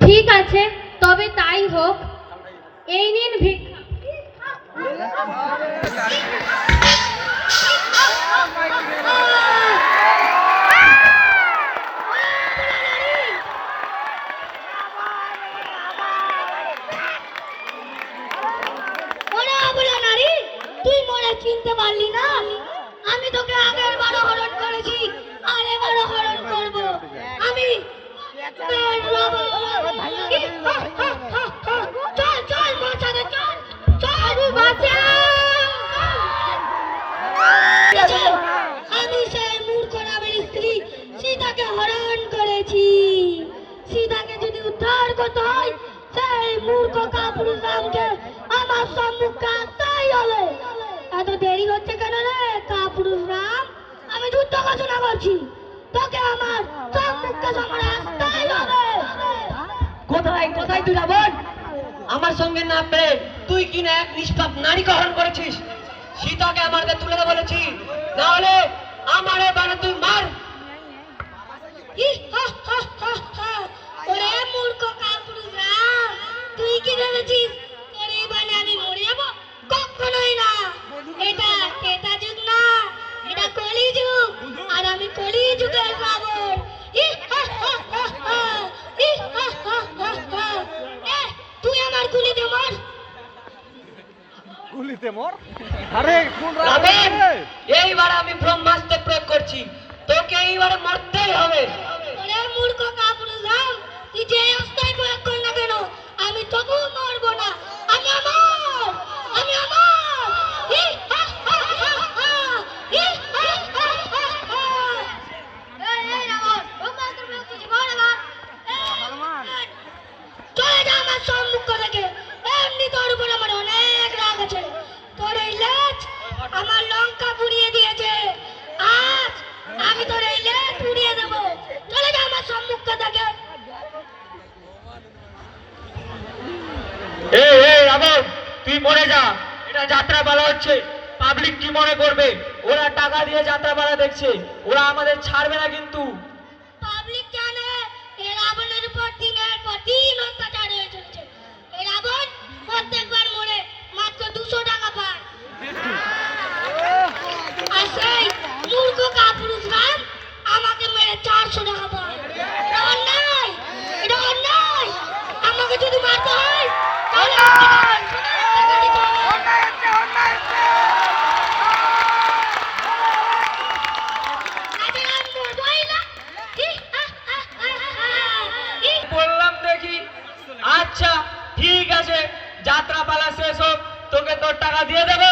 ঠিক আছে, তবে তাই হোক। এই নিন ভিক্ষা। তুই মনে চিনতে পারলি না? আমি তোকে আগের বারও হরণ করেছি, আর এবারও হরণ করবো। আমি চল চল বাঁচাতে, চল চল বাঁচা। আমি সেই মূর্খ রামের স্ত্রী সীতাকে হরণ করেছি। সীতাকে যদি উদ্ধার করতে হয়, সেই মূর্খ কাপুরুষ রামকে আমার সম্মুখে আসতেই হবে। এত দেরি হচ্ছে কেন রে কাপুরুষ রাম? আমি যুদ্ধ ঘোষণা করছি, তোকে আমার সম্মুখে সামনে আসতেই হবে। কোথায় কোথায় তুই রাবণ? আমার সঙ্গে না পেরে তুই কিনা এক নিষ্পাপ নারীকে হরণ করেছিস। সীতাকে আমার কাছে তুলে দে বলেছি, না হলে আমার এবারে তুই মার। ওরে মূর্খ কাপুরুষ রাম, তুই কি ভেবেছিস তোর এই বানে আমি মরে যাবো? কখনোই না। এটা ত্রেতা যুগ না, এটা কলি যুগ, আর আমি কলি যুগের রাবণ। তুই আমার গুলিতে মর। গুলিতে মর? আরে কোন রাবণ, এইবার আমি ব্রহ্মাস্ত্র প্রয়োগ করছি, তোকে এইবারে মরতেই হবে। ওরে মূর্খ কাপুরুষ রাম, তুই যে অস্ত্রই প্রয়োগ কর না কেন, আমি তবু মরবো না। আমি আমার, আমি আমার। চলে যা আমার সম্মুখ থেকে। এমনি তোর উপর আমার অনেক রাগ আছে। তোর এই লেজ আমার লঙ্কা পুড়িয়ে দিয়েছে, আজ আমি তোর এই লেজ পুড়িয়ে দেবো। চলে যা আমার সম্মুখ থেকে। এই রাবণ, তুই মরে যা। এটা যাত্রা পালা হচ্ছে, পাবলিক কি মনে করবে? ওরা টাকা দিয়ে যাত্রা পালা দেখছে, ওরা আমাদের ছাড়বে না কিন্তু। পাবলিক জানে এই রাবণের উপর দিনের পর দিন অত্যাচার হয়ে চলছে। এই রাবণ প্রত্যেকবার মরে মাত্র 200 টাকা পায়, আর সেই মূর্খ কাপুরুষ রাম আমাকে মেরে 400 টাকা পায়। এটা অন্যায়, এটা অন্যায়। আমাকে যদি মারতে হয় তাহলে বললাম দেখি। আচ্ছা ঠিক আছে, যাত্রা পালা শেষ হোক, তোকে তোর টাকা দিয়ে দেবো।